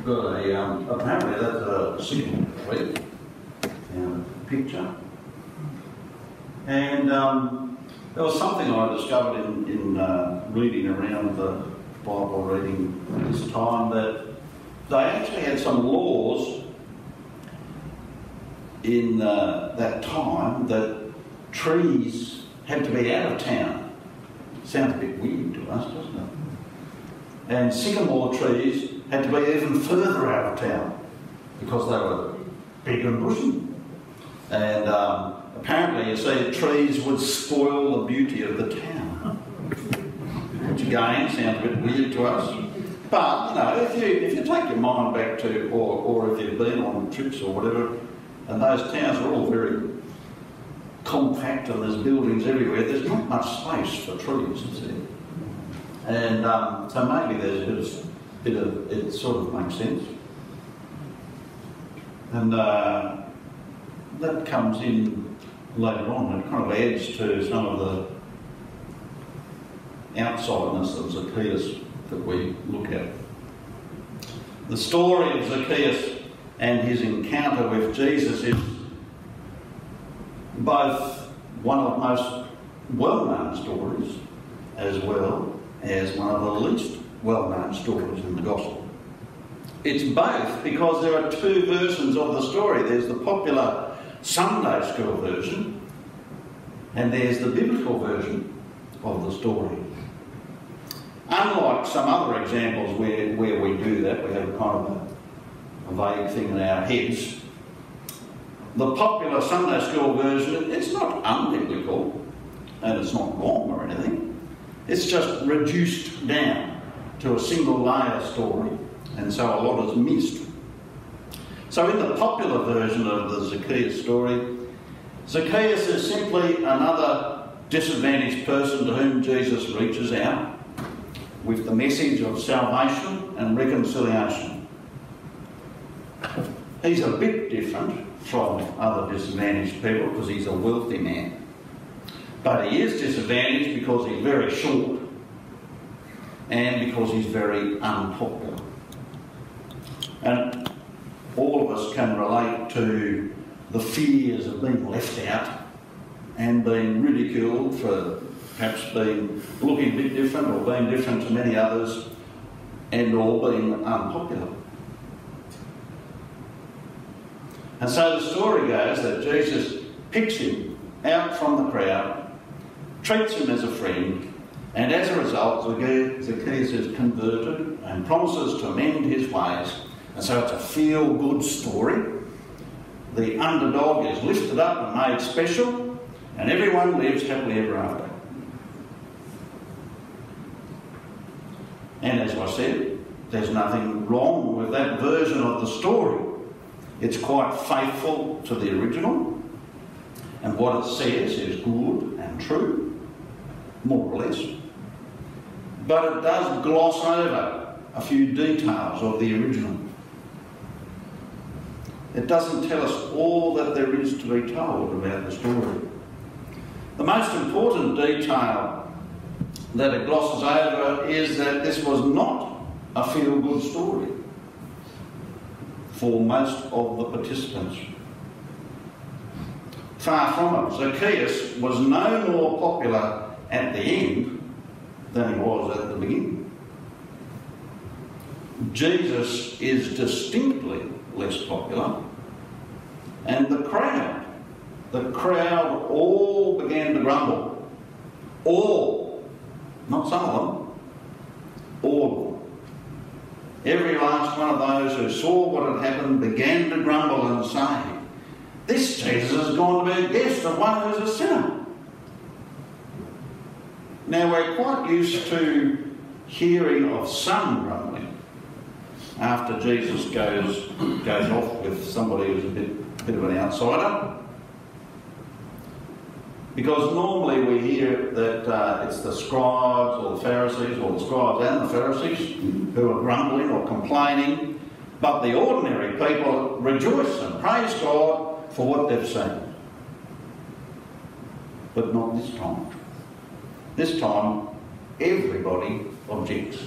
got a, apparently that's a sycamore tree, picture. And there was something I discovered in reading around the Bible reading this time, that they actually had some laws in that time that trees had to be out of town. Sounds a bit weird to us, doesn't it? And sycamore trees had to be even further out of town because they were big and bushy. And apparently, you see, trees would spoil the beauty of the town, which again sounds a bit weird to us. But you know, if you take your mind back to, or if you've been on trips or whatever, and those towns are all very compact and there's buildings everywhere, there's not much space for trees, is there? And so maybe there's a bit of it sort of makes sense. And that comes in later on. It kind of adds to some of the outsideness of Zacchaeus that we look at. The story of Zacchaeus and his encounter with Jesus is both one of the most well-known stories as well as one of the least well-known stories in the Gospel. It's both because there are two versions of the story. There's the popular Sunday school version and there's the biblical version of the story. Unlike some other examples where we do that, we have kind of a vague thing in our heads, the popular Sunday school version, it's not unbiblical and it's not wrong or anything. It's just reduced down to a single layer story, and so a lot is missed. So in the popular version of the Zacchaeus story, Zacchaeus is simply another disadvantaged person to whom Jesus reaches out with the message of salvation and reconciliation. He's a bit different from other disadvantaged people because he's a wealthy man. But he is disadvantaged because he's very short and because he's very unpopular. And all of us can relate to the fears of being left out and being ridiculed for perhaps being looking a bit different or being different to many others and or being unpopular. And so the story goes that Jesus picks him out from the crowd, treats him as a friend, and as a result Zacchaeus is converted and promises to amend his ways. And so it's a feel-good story. The underdog is lifted up and made special, and everyone lives happily ever after. And as I said, there's nothing wrong with that version of the story. It's quite faithful to the original, and what it says is good and true, more or less. But it does gloss over a few details of the original. It doesn't tell us all that there is to be told about the story. The most important detail that it glosses over is that this was not a feel-good story for most of the participants. Far from it. Zacchaeus was no more popular at the end than he was at the beginning. Jesus is distinctly less popular, and the crowd all began to grumble. All, not some of them, all of them. Every last one of those who saw what had happened began to grumble and say, "This Jesus has gone to be a guest of one who's a sinner." Now we're quite used to hearing of some grumbling after Jesus goes off with somebody who's a bit of an outsider. Because normally we hear that it's the scribes or the Pharisees, or the scribes and the Pharisees, who are grumbling or complaining, but the ordinary people rejoice and praise God for what they've seen. But not this time. This time, everybody objects.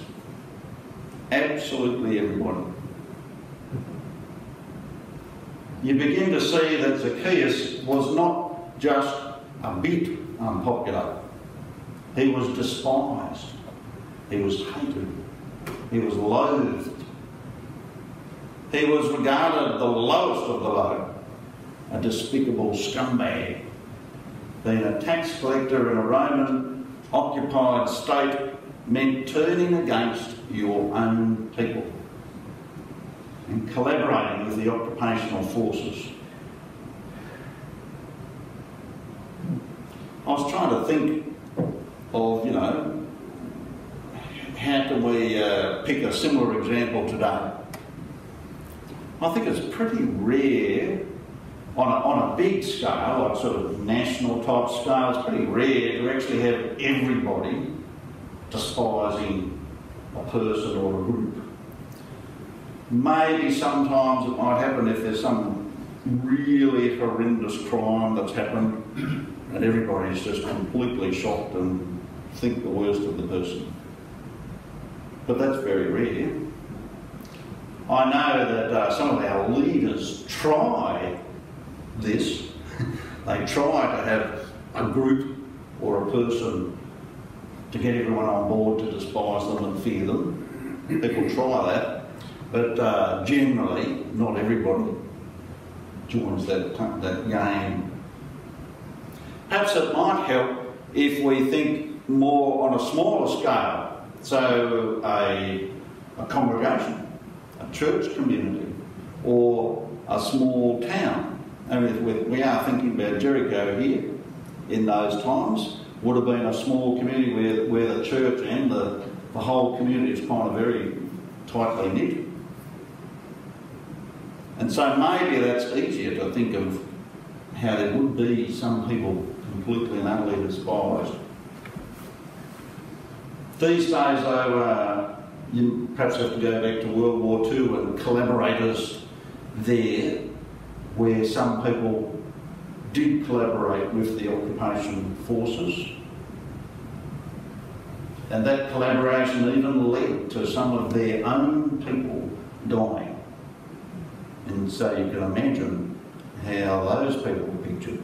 Absolutely everybody. you begin to see that Zacchaeus was not just a bit unpopular. He was despised. He was hated. He was loathed. He was regarded the lowest of the low, a despicable scumbag. Being a tax collector in a Roman-occupied state meant turning against your own people and collaborating with the occupational forces. I was trying to think of, how can we pick a similar example today? I think it's pretty rare on a big scale, like sort of national type scale, it's pretty rare to actually have everybody despising a person or a group. Maybe sometimes it might happen if there's some really horrendous crime that's happened and everybody's just completely shocked and think the worst of the person. But that's very rare. I know that some of our leaders try this. They try to have a group or a person to get everyone on board to despise them and fear them. People try that, but generally not everybody joins that game. Perhaps it might help if we think more on a smaller scale. So a congregation, a church community, or a small town. And we are thinking about Jericho here in those times. Would have been a small community where the church and the whole community is kind of very tightly knit. And so maybe that's easier to think of how there would be some people completely and utterly despised. These days, though, you perhaps have to go back to World War II and collaborators there, where some people did collaborate with the occupation forces. And that collaboration even led to some of their own people dying. And so you can imagine how those people were pictured.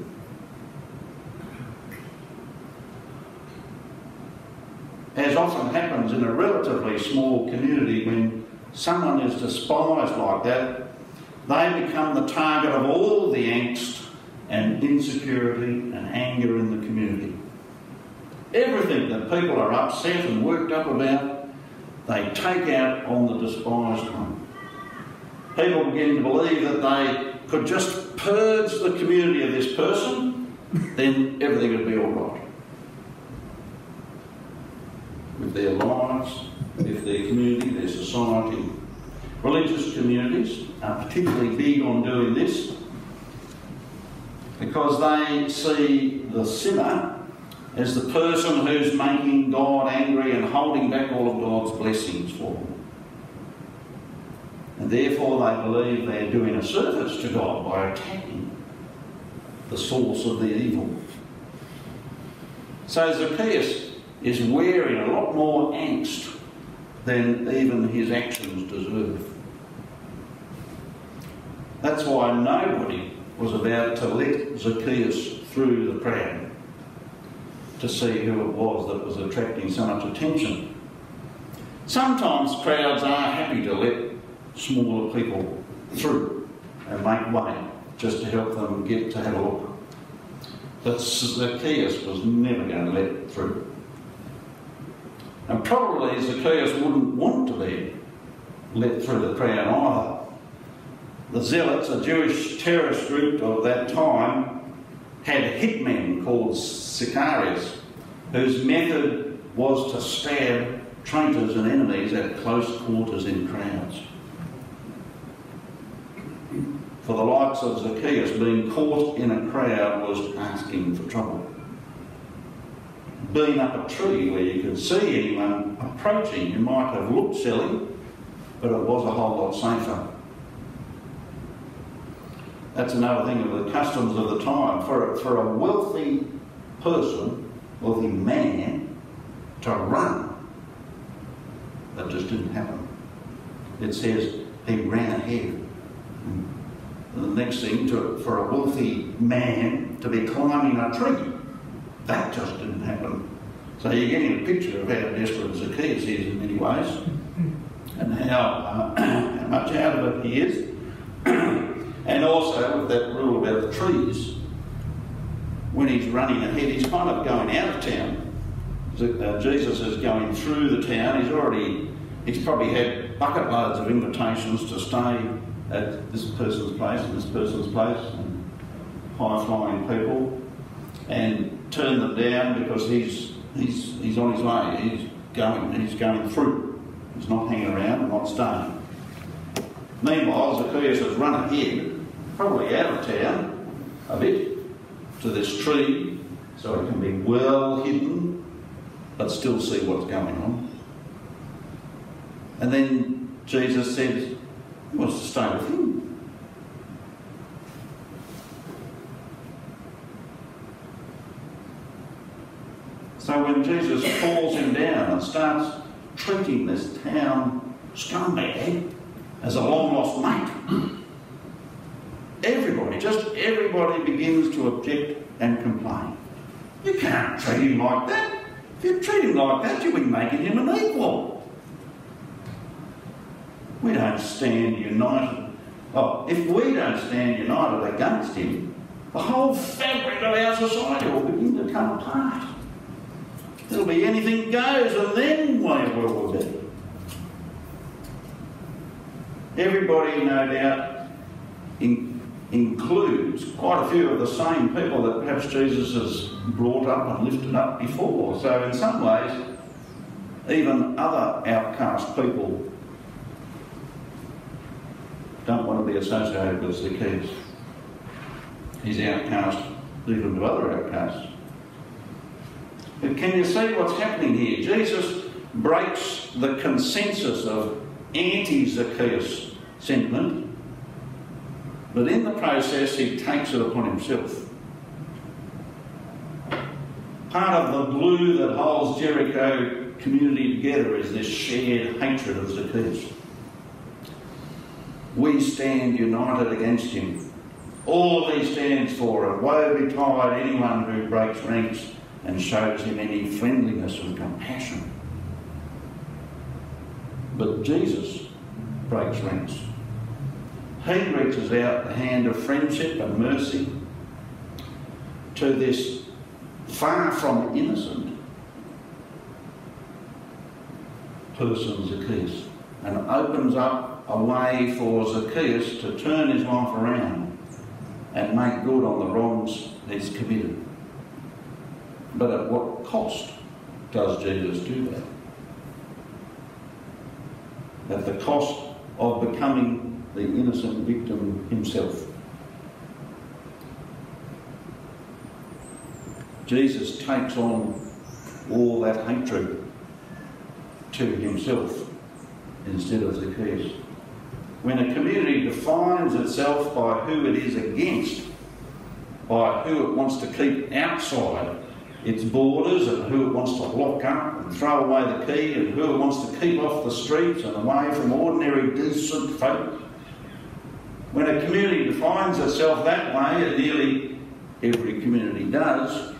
As often happens in a relatively small community, when someone is despised like that, they become the target of all the angst and insecurity and anger in the community. Everything that people are upset and worked up about, they take out on the despised one. People begin to believe that they could just purge the community of this person, then everything would be all right. With their lives, with their community, their society. Religious communities are particularly big on doing this because they see the sinner as the person who's making God angry and holding back all of God's blessings for them. And therefore they believe they're doing a service to God by attacking the source of the evil. So Zacchaeus is wearing a lot more angst than even his actions deserve. That's why nobody was about to let Zacchaeus through the crowd to see who it was that was attracting so much attention. Sometimes crowds are happy to let smaller people through and make way just to help them get to have a look. But Zacchaeus was never going to let it through. And probably Zacchaeus wouldn't want to be let through the crowd either. The Zealots, a Jewish terrorist group of that time, had hitmen called Sicarius, whose method was to stab traitors and enemies at close quarters in crowds. For the likes of Zacchaeus, being caught in a crowd was asking for trouble. Being up a tree where you could see anyone approaching, you might have looked silly, but it was a whole lot safer. That's another thing of the customs of the time. For a wealthy person, wealthy man, to run, that just didn't happen. It says he ran ahead. the next thing, for a wealthy man to be climbing a tree. That just didn't happen. So you're getting a picture of how desperate Zacchaeus is in many ways, and how much out of it he is. And also with that rule about the trees, when he's running ahead, he's kind of going out of town. Jesus is going through the town. He's probably had bucket loads of invitations to stay at this person's place and this person's place, and high-flying people, and turn them down because he's on his way. He's going through. He's not hanging around and not staying. Meanwhile, Zacchaeus has run ahead, probably out of town a bit, to this tree, so it can be well hidden, but still see what's going on. And then Jesus says he wants to stay with him. So when Jesus calls him down and starts treating this town scumbag as a long-lost mate, everybody begins to object and complain. You can't treat him like that. If you treat him like that, you'll be making him an equal. We don't stand united. Oh, if we don't stand united against him, the whole fabric of our society will begin to come apart. It'll be anything goes, and then where will we be? Everybody, no doubt, includes quite a few of the same people that perhaps Jesus has brought up and lifted up before. So in some ways, even other outcast people don't want to be associated with Zacchaeus. He's outcast even to other outcasts. But can you see what's happening here? Jesus breaks the consensus of anti-Zacchaeus sentiment, but in the process he takes it upon himself. Part of the glue that holds Jericho community together is this shared hatred of Zacchaeus. We stand united against him. All he stands for, and woe betide anyone who breaks ranks and shows him any friendliness and compassion. But Jesus breaks ranks. He reaches out the hand of friendship and mercy to this far from innocent person, Zacchaeus, and opens up a way for Zacchaeus to turn his life around and make good on the wrongs he's committed. But at what cost does Jesus do that? At the cost of becoming the innocent victim himself. Jesus takes on all that hatred to himself instead of Zacchaeus. When a community defines itself by who it is against, by who it wants to keep outside its borders and who it wants to lock up and throw away the key and who it wants to keep off the streets and away from ordinary decent folk, when a community defines itself that way, and nearly every community does,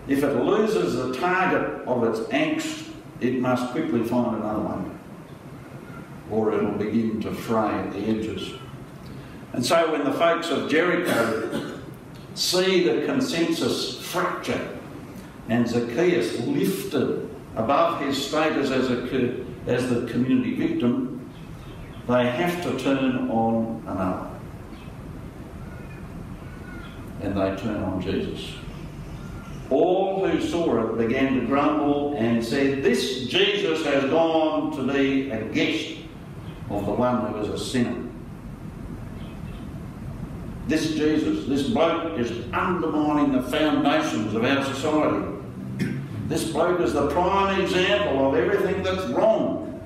if it loses the target of its angst, it must quickly find another one, or it'll begin to fray at the edges. And so when the folks of Jericho see the consensus fracture and Zacchaeus lifted above his status as the community victim, they have to turn on another. And they turn on Jesus. All who saw it began to grumble and said, "This Jesus has gone to be a guest of the one who is a sinner. This Jesus, this bloke is undermining the foundations of our society. This bloke is the prime example of everything that's wrong,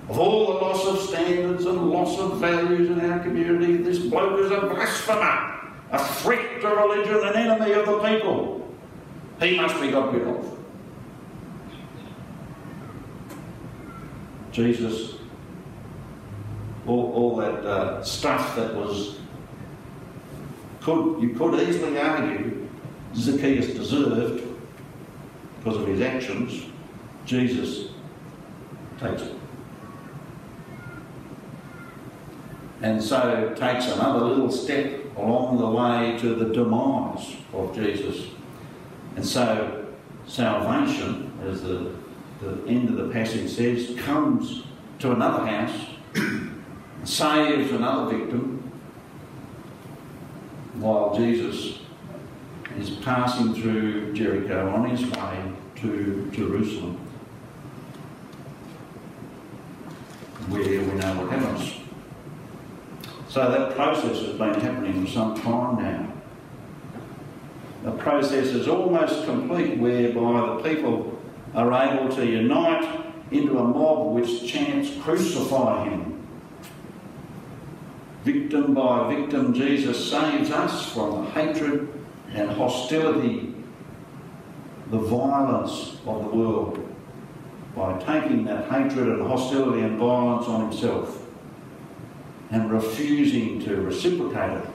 of all the loss of standards and loss of values in our community. This bloke is a blasphemer, a threat to religion, an enemy of the people. He must be got rid of." Jesus all that stuff that was, you could easily argue Zacchaeus deserved because of his actions. Jesus takes it. And so takes another little step along the way to the demise of Jesus. And so salvation, as the end of the passage says, comes to another house, saves another victim, while Jesus is passing through Jericho on his way to Jerusalem, where we know what happens. So that process has been happening for some time now. The process is almost complete, whereby the people are able to unite into a mob which chants, "Crucify him." Victim by victim, Jesus saves us from the hatred and hostility, the violence of the world, by taking that hatred and hostility and violence on himself and refusing to reciprocate it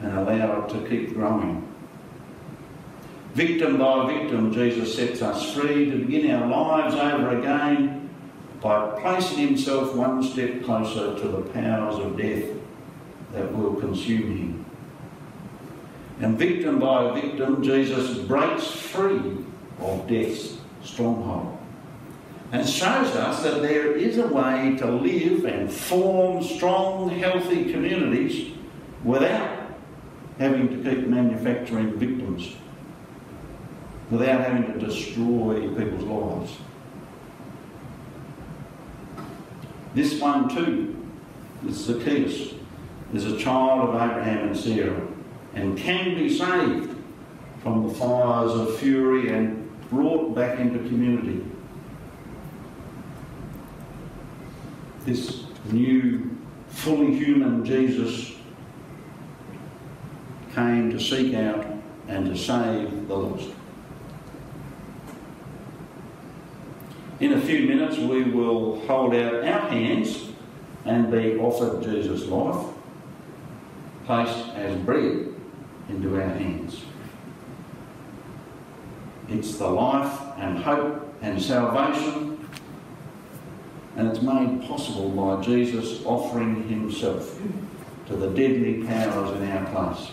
and allow it to keep growing. Victim by victim, Jesus sets us free to begin our lives over again by placing himself one step closer to the powers of death that will consume him. And victim by victim, Jesus breaks free of death's stronghold and shows us that there is a way to live and form strong, healthy communities without having to keep manufacturing victims, without having to destroy people's lives. This one too, this Zacchaeus, is a child of Abraham and Sarah and can be saved from the fires of fury and brought back into community. This new, fully human Jesus came to seek out and to save the lost. In a few minutes we will hold out our hands and be offered Jesus' life, placed as bread into our hands. It's the life and hope and salvation, and it's made possible by Jesus offering himself to the deadly powers in our place,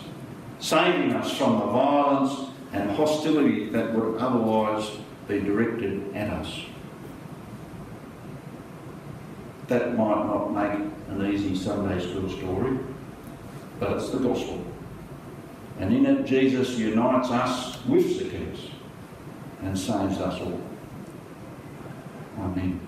saving us from the violence and hostility that would otherwise be directed at us. That might not make an easy Sunday school story, but it's the gospel. And in it, Jesus unites us with Zacchaeus and saves us all. Amen.